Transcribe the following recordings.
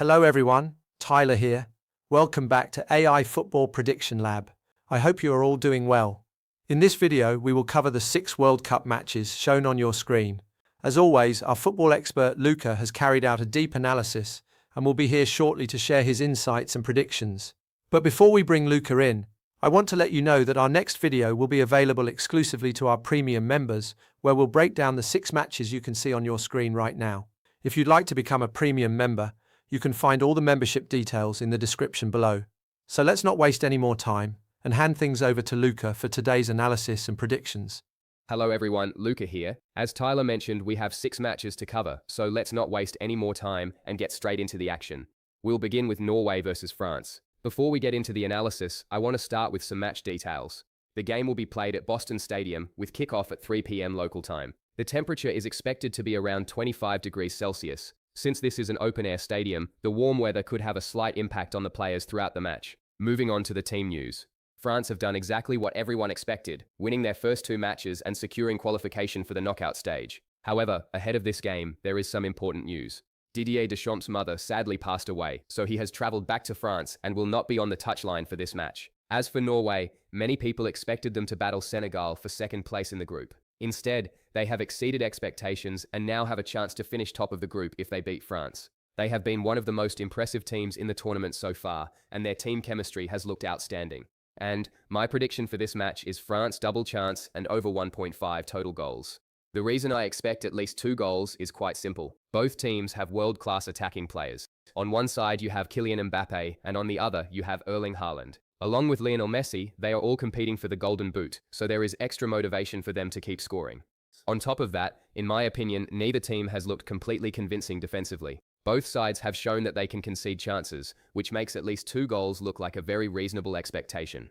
Hello everyone, Tyler here. Welcome back to AI Football Prediction Lab. I hope you are all doing well. In this video, we will cover the 6 World Cup matches shown on your screen. As always, our football expert Luca has carried out a deep analysis and will be here shortly to share his insights and predictions. But before we bring Luca in, I want to let you know that our next video will be available exclusively to our premium members, where we'll break down the 6 matches you can see on your screen right now. If you'd like to become a premium member, you can find all the membership details in the description below. So let's not waste any more time and hand things over to Luca for today's analysis and predictions. Hello everyone, Luca here. As Tyler mentioned, we have 6 matches to cover, so let's not waste any more time and get straight into the action. We'll begin with Norway versus France. Before we get into the analysis, I want to start with some match details. The game will be played at Boston Stadium with kickoff at 3 p.m. local time. The temperature is expected to be around 25 degrees Celsius. Since this is an open-air stadium, the warm weather could have a slight impact on the players throughout the match. Moving on to the team news. France have done exactly what everyone expected, winning their first 2 matches and securing qualification for the knockout stage. However, ahead of this game, there is some important news. Didier Deschamps' mother sadly passed away, so he has traveled back to France and will not be on the touchline for this match. As for Norway, many people expected them to battle Senegal for second place in the group. Instead, they have exceeded expectations and now have a chance to finish top of the group if they beat France. They have been one of the most impressive teams in the tournament so far, and their team chemistry has looked outstanding. And my prediction for this match is France double chance and over 1.5 total goals. The reason I expect at least 2 goals is quite simple. Both teams have world-class attacking players. On one side you have Kylian Mbappe, and on the other you have Erling Haaland. Along with Lionel Messi, they are all competing for the Golden Boot, so there is extra motivation for them to keep scoring. On top of that, in my opinion, neither team has looked completely convincing defensively. Both sides have shown that they can concede chances, which makes at least 2 goals look like a very reasonable expectation.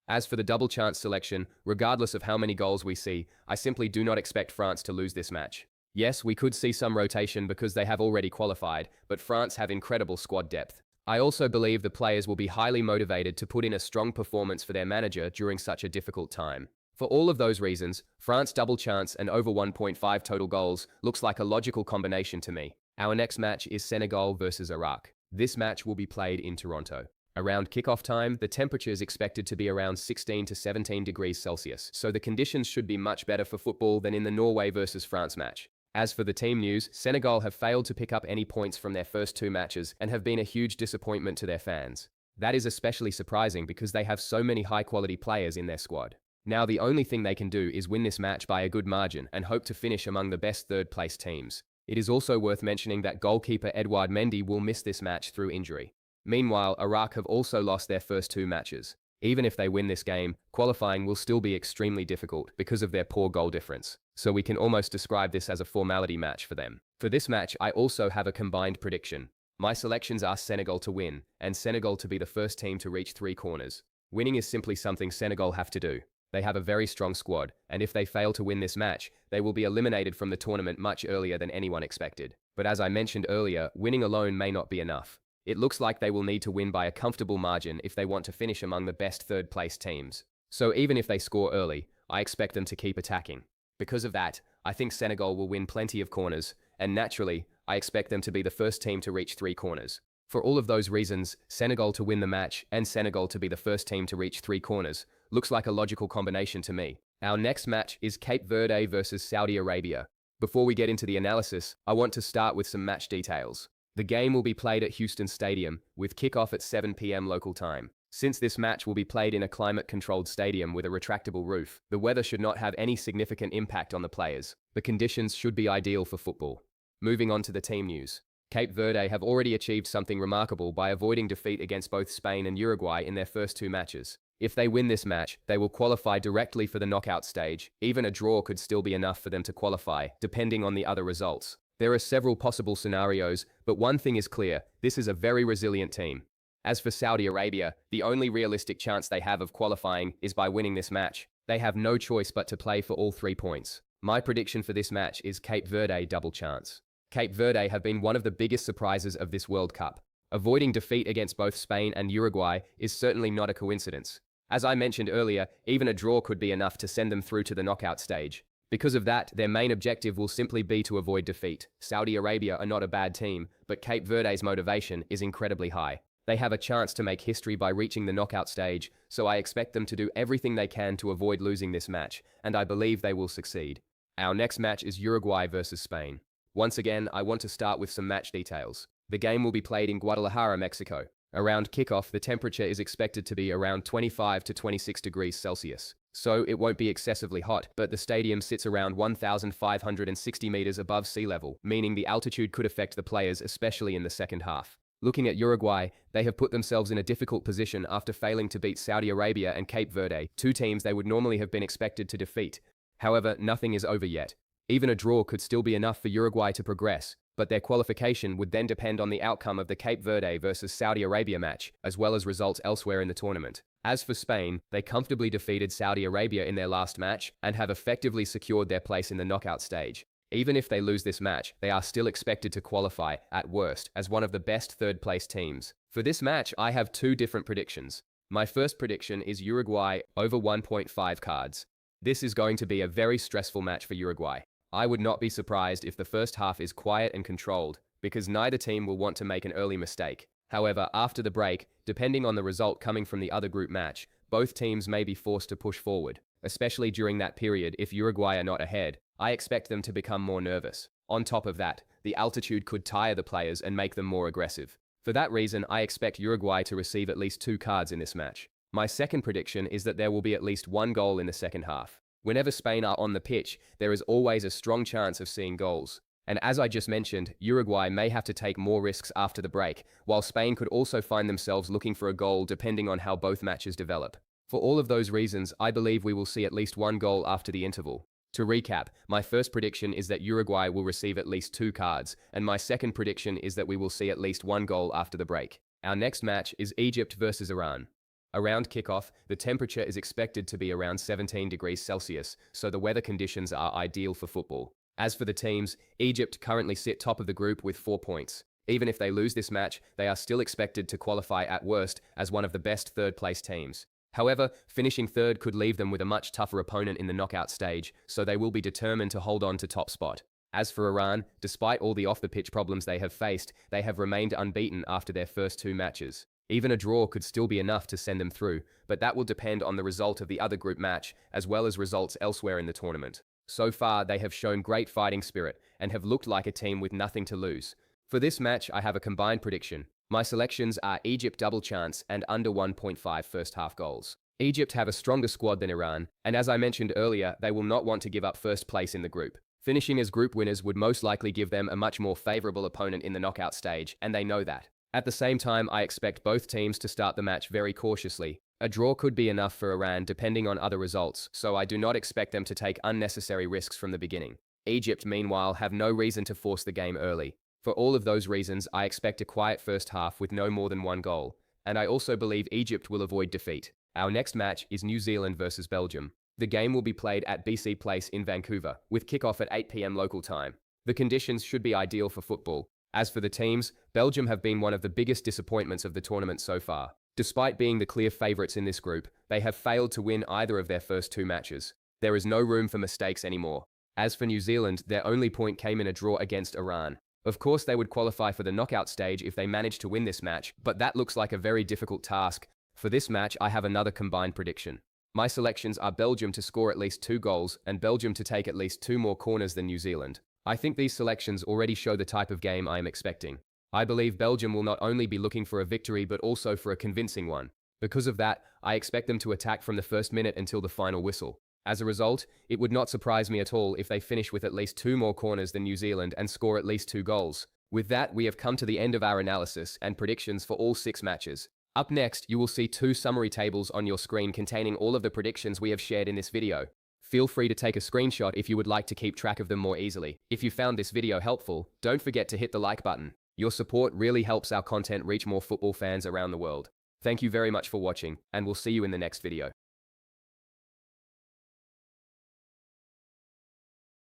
As for the double chance selection, regardless of how many goals we see, I simply do not expect France to lose this match. Yes, we could see some rotation because they have already qualified, but France have incredible squad depth. I also believe the players will be highly motivated to put in a strong performance for their manager during such a difficult time. For all of those reasons, France double chance and over 1.5 total goals looks like a logical combination to me. Our next match is Senegal versus Iraq. This match will be played in Toronto. Around kickoff time, the temperature is expected to be around 16 to 17 degrees Celsius, so the conditions should be much better for football than in the Norway versus France match. As for the team news, Senegal have failed to pick up any points from their first 2 matches and have been a huge disappointment to their fans. That is especially surprising because they have so many high-quality players in their squad. Now the only thing they can do is win this match by a good margin and hope to finish among the best third-place teams. It is also worth mentioning that goalkeeper Edouard Mendy will miss this match through injury. Meanwhile, Iraq have also lost their first 2 matches. Even if they win this game, qualifying will still be extremely difficult because of their poor goal difference. So we can almost describe this as a formality match for them. For this match, I also have a combined prediction. My selections are Senegal to win, and Senegal to be the first team to reach 3 corners. Winning is simply something Senegal have to do. They have a very strong squad, and if they fail to win this match, they will be eliminated from the tournament much earlier than anyone expected. But as I mentioned earlier, winning alone may not be enough. It looks like they will need to win by a comfortable margin if they want to finish among the best third-place teams. So even if they score early, I expect them to keep attacking. Because of that, I think Senegal will win plenty of corners, and naturally, I expect them to be the first team to reach 3 corners. For all of those reasons, Senegal to win the match and Senegal to be the first team to reach 3 corners looks like a logical combination to me. Our next match is Cape Verde versus Saudi Arabia. Before we get into the analysis, I want to start with some match details. The game will be played at Houston Stadium, with kickoff at 7 p.m. local time. Since this match will be played in a climate-controlled stadium with a retractable roof, the weather should not have any significant impact on the players. The conditions should be ideal for football. Moving on to the team news. Cape Verde have already achieved something remarkable by avoiding defeat against both Spain and Uruguay in their first 2 matches. If they win this match, they will qualify directly for the knockout stage. Even a draw could still be enough for them to qualify, depending on the other results. There are several possible scenarios, but one thing is clear, this is a very resilient team. As for Saudi Arabia, the only realistic chance they have of qualifying is by winning this match. They have no choice but to play for all 3 points. My prediction for this match is Cape Verde double chance. Cape Verde have been one of the biggest surprises of this World Cup. Avoiding defeat against both Spain and Uruguay is certainly not a coincidence. As I mentioned earlier, even a draw could be enough to send them through to the knockout stage. Because of that, their main objective will simply be to avoid defeat. Saudi Arabia are not a bad team, but Cape Verde's motivation is incredibly high. They have a chance to make history by reaching the knockout stage, so I expect them to do everything they can to avoid losing this match, and I believe they will succeed. Our next match is Uruguay versus Spain. Once again, I want to start with some match details. The game will be played in Guadalajara, Mexico. Around kickoff, the temperature is expected to be around 25 to 26 degrees Celsius. So it won't be excessively hot, but the stadium sits around 1,560 meters above sea level, meaning the altitude could affect the players, especially in the second half. Looking at Uruguay, they have put themselves in a difficult position after failing to beat Saudi Arabia and Cape Verde, two teams they would normally have been expected to defeat. However, nothing is over yet. Even a draw could still be enough for Uruguay to progress, but their qualification would then depend on the outcome of the Cape Verde versus Saudi Arabia match, as well as results elsewhere in the tournament. As for Spain, they comfortably defeated Saudi Arabia in their last match and have effectively secured their place in the knockout stage. Even if they lose this match, they are still expected to qualify, at worst, as one of the best third-place teams. For this match, I have two different predictions. My first prediction is Uruguay over 1.5 cards. This is going to be a very stressful match for Uruguay. I would not be surprised if the first half is quiet and controlled, because neither team will want to make an early mistake. However, after the break, depending on the result coming from the other group match, both teams may be forced to push forward. Especially during that period, if Uruguay are not ahead, I expect them to become more nervous. On top of that, the altitude could tire the players and make them more aggressive. For that reason, I expect Uruguay to receive at least 2 cards in this match. My second prediction is that there will be at least 1 goal in the second half. Whenever Spain are on the pitch, there is always a strong chance of seeing goals. And as I just mentioned, Uruguay may have to take more risks after the break, while Spain could also find themselves looking for a goal depending on how both matches develop. For all of those reasons, I believe we will see at least 1 goal after the interval. To recap, my first prediction is that Uruguay will receive at least 2 cards, and my second prediction is that we will see at least 1 goal after the break. Our next match is Egypt versus Iran. Around kickoff, the temperature is expected to be around 17 degrees Celsius, so the weather conditions are ideal for football. As for the teams, Egypt currently sit top of the group with 4 points. Even if they lose this match, they are still expected to qualify at worst as one of the best third-place teams. However, finishing third could leave them with a much tougher opponent in the knockout stage, so they will be determined to hold on to top spot. As for Iran, despite all the off-the-pitch problems they have faced, they have remained unbeaten after their first 2 matches. Even a draw could still be enough to send them through, but that will depend on the result of the other group match, as well as results elsewhere in the tournament. So far, they have shown great fighting spirit and have looked like a team with nothing to lose. For this match, I have a combined prediction. My selections are Egypt double chance and under 1.5 first half goals. Egypt have a stronger squad than Iran, and as I mentioned earlier, they will not want to give up first place in the group. Finishing as group winners would most likely give them a much more favorable opponent in the knockout stage, and they know that. At the same time, I expect both teams to start the match very cautiously. A draw could be enough for Iran depending on other results, so I do not expect them to take unnecessary risks from the beginning. Egypt, meanwhile, have no reason to force the game early. For all of those reasons, I expect a quiet first half with no more than 1 goal, and I also believe Egypt will avoid defeat. Our next match is New Zealand versus Belgium. The game will be played at BC Place in Vancouver, with kickoff at 8 p.m. local time. The conditions should be ideal for football. As for the teams, Belgium have been one of the biggest disappointments of the tournament so far. Despite being the clear favourites in this group, they have failed to win either of their first 2 matches. There is no room for mistakes anymore. As for New Zealand, their only point came in a draw against Iran. Of course, they would qualify for the knockout stage if they managed to win this match, but that looks like a very difficult task. For this match, I have another combined prediction. My selections are Belgium to score at least 2 goals and Belgium to take at least 2 more corners than New Zealand. I think these selections already show the type of game I am expecting. I believe Belgium will not only be looking for a victory but also for a convincing one. Because of that, I expect them to attack from the first minute until the final whistle. As a result, it would not surprise me at all if they finish with at least 2 more corners than New Zealand and score at least 2 goals. With that, we have come to the end of our analysis and predictions for all 6 matches. Up next, you will see 2 summary tables on your screen containing all of the predictions we have shared in this video. Feel free to take a screenshot if you would like to keep track of them more easily. If you found this video helpful, don't forget to hit the like button. Your support really helps our content reach more football fans around the world. Thank you very much for watching, and we'll see you in the next video.